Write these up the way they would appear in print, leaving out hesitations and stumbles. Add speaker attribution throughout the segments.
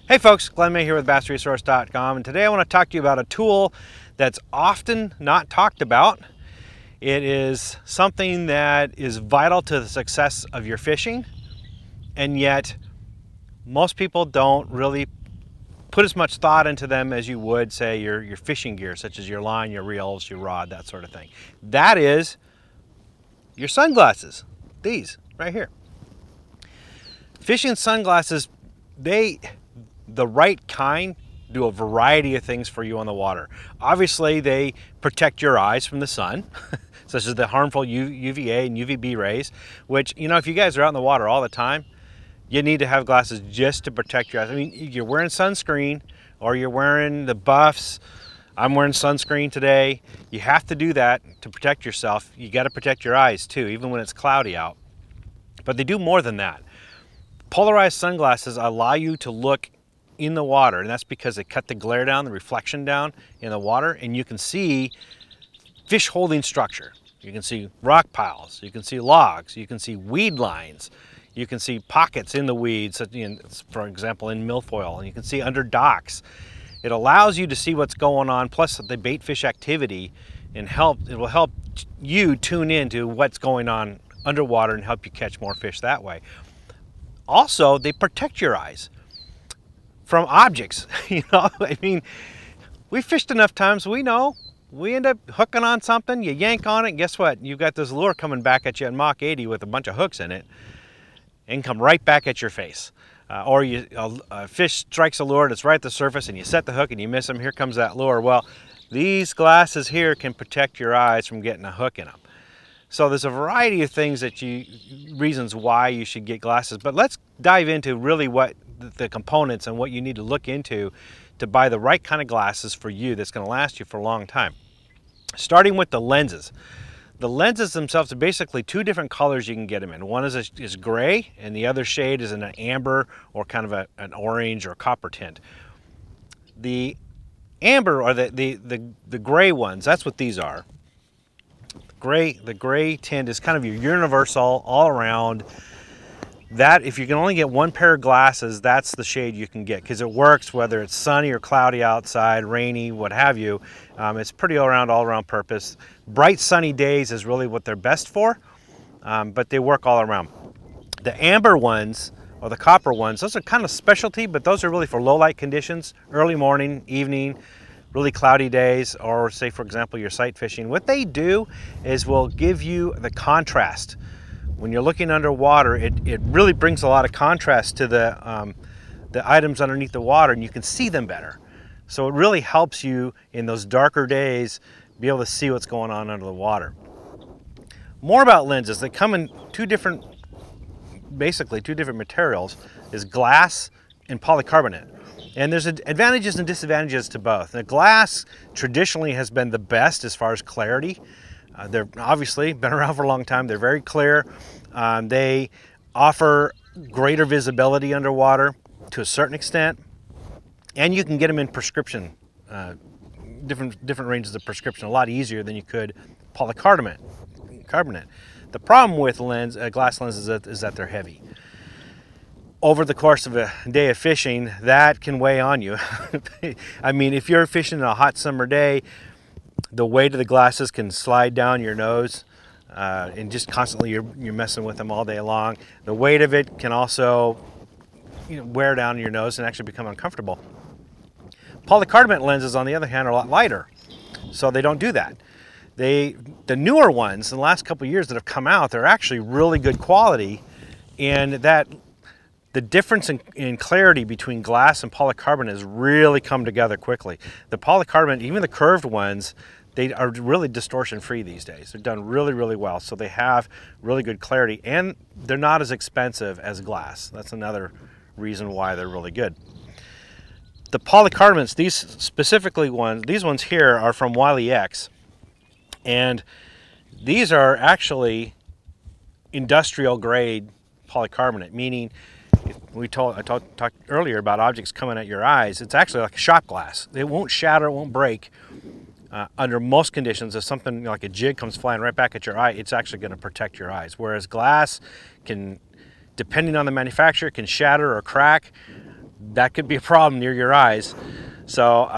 Speaker 1: Hey folks, Glenn May here with BassResource.com, and today I want to talk to you about a tool that's often not talked about. It is something that is vital to the success of your fishing, and yet most people don't really put as much thought into them as you would, say, your fishing gear, such as your line, your reels, your rod, that sort of thing. That is your sunglasses, these right here. Fishing sunglasses, the right kind do a variety of things for you on the water. Obviously, they protect your eyes from the sun, such as the harmful UVA and UVB rays, which, you know, if you guys are out in the water all the time, you need to have glasses just to protect your eyes. I mean, you're wearing sunscreen or you're wearing the buffs. I'm wearing sunscreen today. You have to do that to protect yourself. You got to protect your eyes too, even when it's cloudy out. But they do more than that. Polarized sunglasses allow you to look in the water, and that's because they cut the glare down, the reflection down in the water, and you can see fish holding structure. You can see rock piles, you can see logs, you can see weed lines, you can see pockets in the weeds, for example in milfoil, and you can see under docks. It allows you to see what's going on, plus the bait fish activity, and it will help you tune into what's going on underwater and help you catch more fish that way. Also, they protect your eyes from objects. You know, I mean, we fished enough times, we know, we end up hooking on something, you yank on it, and guess what? You've got this lure coming back at you at Mach 80 with a bunch of hooks in it, and come right back at your face. Or a fish strikes a lure that's right at the surface, and you set the hook and you miss them, here comes that lure. Well, these glasses here can protect your eyes from getting a hook in them. So there's a variety of things reasons why you should get glasses, but let's dive into really what the components and what you need to look into to buy the right kind of glasses for you that's going to last you for a long time. Starting with the lenses. The lenses themselves are basically two different colors you can get them in. One is gray, and the other shade is in an amber or kind of an orange or copper tint. The amber, or the gray ones, that's what these are. The gray tint is kind of your universal all around. That, if you can only get one pair of glasses, that's the shade you can get, because it works whether it's sunny or cloudy outside, rainy, what have you. It's pretty all around purpose. Bright sunny days is really what they're best for, but they work all around. The amber ones, or the copper ones, those are kind of specialty, but those are really for low light conditions, early morning, evening, really cloudy days, or say for example you're sight fishing. What they do is will give you the contrast. When you're looking underwater, it really brings a lot of contrast to the items underneath the water, and you can see them better. So it really helps you in those darker days be able to see what's going on under the water. More about lenses. They come in basically two different materials, is glass and polycarbonate. And there's advantages and disadvantages to both. The glass traditionally has been the best as far as clarity. They're obviously been around for a long time. They're very clear. They offer greater visibility underwater to a certain extent, and you can get them in prescription, different ranges of prescription, a lot easier than you could polycarbonate. The problem with glass lenses is that they're heavy. Over the course of a day of fishing, that can weigh on you. I mean, if you're fishing on a hot summer day, the weight of the glasses can slide down your nose, and just constantly you're messing with them all day long. The weight of it can also, wear down your nose and actually become uncomfortable. Polycarbonate lenses, on the other hand, are a lot lighter, so they don't do that. The newer ones in the last couple of years that have come out, they're actually really good quality, and that the difference in clarity between glass and polycarbonate has really come together quickly. The polycarbonate, even the curved ones, they are really distortion free these days. They're done really, really well. So they have really good clarity, and they're not as expensive as glass. That's another reason why they're really good. The polycarbonates, these ones here are from Wiley X, and these are actually industrial grade polycarbonate, meaning I talked earlier about objects coming at your eyes. It's actually like a shot glass. It won't shatter, it won't break. Under most conditions, if something like a jig comes flying right back at your eye, it's actually going to protect your eyes. Whereas glass can, depending on the manufacturer, can shatter or crack. that could be a problem near your eyes. So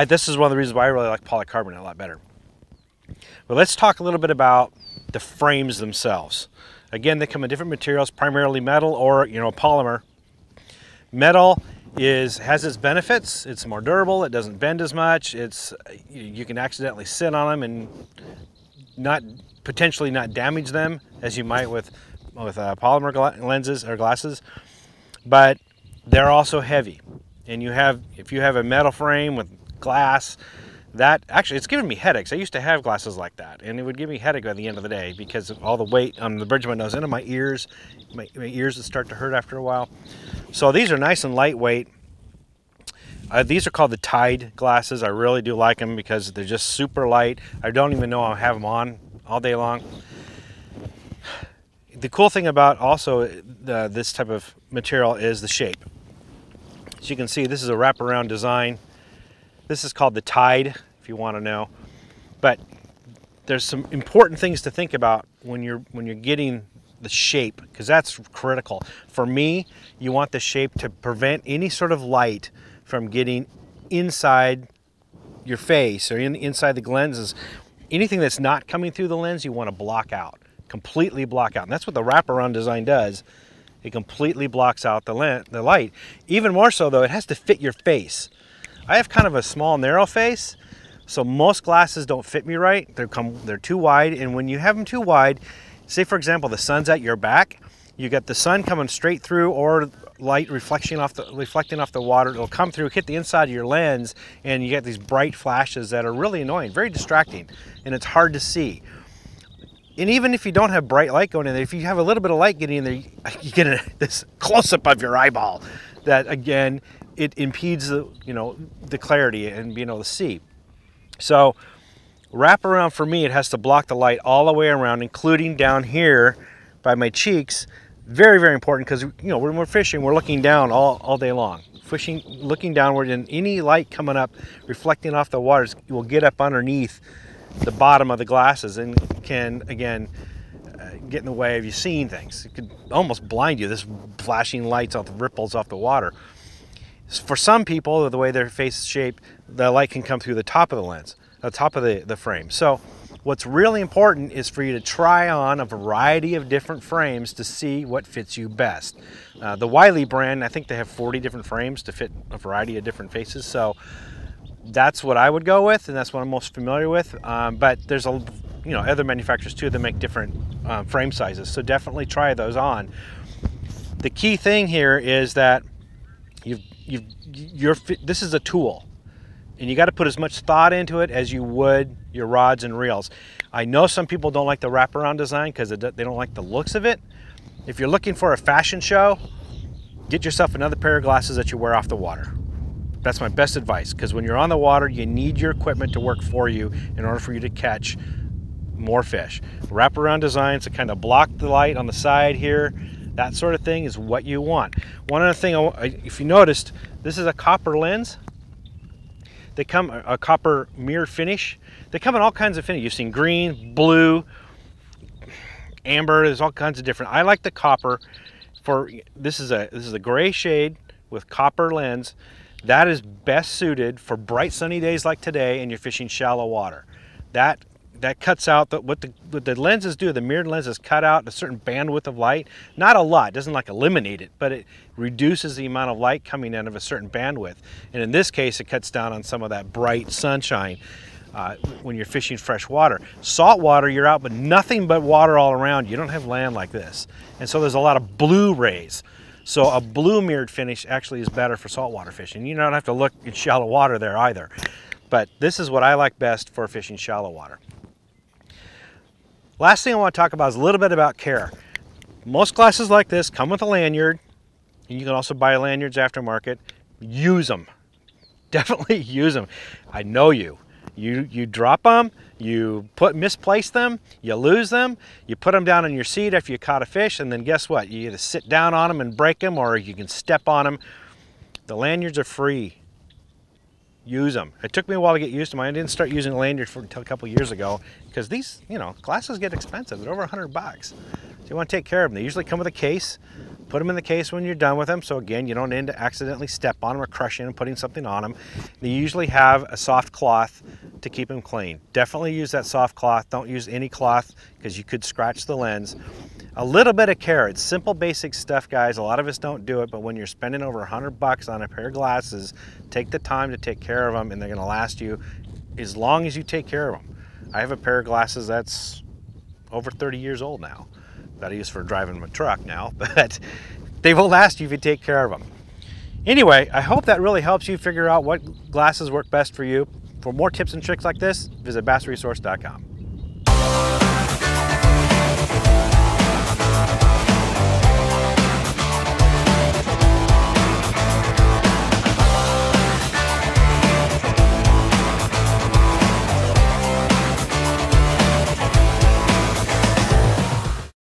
Speaker 1: this is one of the reasons why I really like polycarbonate a lot better. But let's talk a little bit about the frames themselves. Again, they come in different materials, primarily metal or polymer. Metal has its benefits. It's more durable. It doesn't bend as much. You can accidentally sit on them and potentially not damage them as you might with polymer lenses or glasses. But they're also heavy. And if you have a metal frame with glass, it's giving me headaches. I used to have glasses like that, and it would give me a headache by the end of the day because of all the weight on the bridge of my nose into my ears. My ears would start to hurt after a while. So these are nice and lightweight. These are called the Tide glasses. I really do like them because they're just super light. I don't even know I have them on all day long. The cool thing about also this type of material is the shape. As you can see, this is a wraparound design. This is called the Tide, if you want to know. But there's some important things to think about when you're getting the shape, because that's critical. For me, you want the shape to prevent any sort of light from getting inside your face or inside the lenses. Anything that's not coming through the lens, you want to block out, completely block out. And that's what the wraparound design does. It completely blocks out the light. Even more so though, it has to fit your face. I have kind of a small, narrow face, so most glasses don't fit me right. They're too wide, and when you have them too wide, say for example the sun's at your back, you got the sun coming straight through or light reflecting off the water. It'll come through, hit the inside of your lens, and you get these bright flashes that are really annoying, very distracting, and it's hard to see. And even if you don't have bright light going in there, if you have a little bit of light getting in there, you get this close-up of your eyeball that, again, it impedes the clarity and being able to see. So wraparound, for me, it has to block the light all the way around, including down here by my cheeks. Very, very important, because when we're fishing, we're looking down all day long. Fishing, looking downward, and any light coming up, reflecting off the waters, will get up underneath the bottom of the glasses and can, again, get in the way of you seeing things. It could almost blind you, this flashing lights off the ripples off the water. For some people, the way their face is shaped, the light can come through the top of the lens, the top of the frame. So what's really important is for you to try on a variety of different frames to see what fits you best. The Wiley brand, I think they have 40 different frames to fit a variety of different faces. So that's what I would go with, and that's what I'm most familiar with. But there's other manufacturers too that make different frame sizes. So definitely try those on. The key thing here is that this is a tool, and you got to put as much thought into it as you would your rods and reels. I know some people don't like the wraparound design because they don't like the looks of it. If you're looking for a fashion show, get yourself another pair of glasses that you wear off the water. That's my best advice, because when you're on the water, you need your equipment to work for you in order for you to catch more fish. Wraparound designs to kind of block the light on the side here, that sort of thing is what you want. One other thing, if you noticed, this is a copper lens. They come a copper mirror finish. They come in all kinds of finishes. You've seen green, blue, amber. There's all kinds of different. I like the copper. This is a gray shade with copper lens. That is best suited for bright sunny days like today, and you're fishing shallow water. That cuts out what the lenses do. The mirrored lenses cut out a certain bandwidth of light. Not a lot, it doesn't like eliminate it, but it reduces the amount of light coming in of a certain bandwidth. And in this case, it cuts down on some of that bright sunshine when you're fishing fresh water. Salt water, you're out, but nothing but water all around. You don't have land like this. And so there's a lot of blue rays. So a blue mirrored finish actually is better for saltwater fishing. You don't have to look in shallow water there either. But this is what I like best for fishing shallow water. Last thing I want to talk about is a little bit about care. Most glasses like this come with a lanyard, and you can also buy lanyards aftermarket. Use them. Definitely use them. I know you. You drop them, you misplace them, you lose them, you put them down on your seat after you caught a fish, and then guess what? You either sit down on them and break them, or you can step on them. The lanyards are free. Use them. It took me a while to get used to them. I didn't start using a lanyard until a couple years ago, because these, glasses get expensive. They're over $100. So you want to take care of them. They usually come with a case. Put them in the case when you're done with them, so again, you don't end to accidentally step on them or crushing and putting something on them. They usually have a soft cloth to keep them clean. Definitely use that soft cloth. Don't use any cloth because you could scratch the lens. A little bit of care. It's simple, basic stuff, guys. A lot of us don't do it, but when you're spending over $100 on a pair of glasses, take the time to take care of them, and they're going to last you as long as you take care of them. I have a pair of glasses that's over 30 years old now that I use for driving my truck now, but they will last you if you take care of them. Anyway, I hope that really helps you figure out what glasses work best for you. For more tips and tricks like this, visit bassresource.com.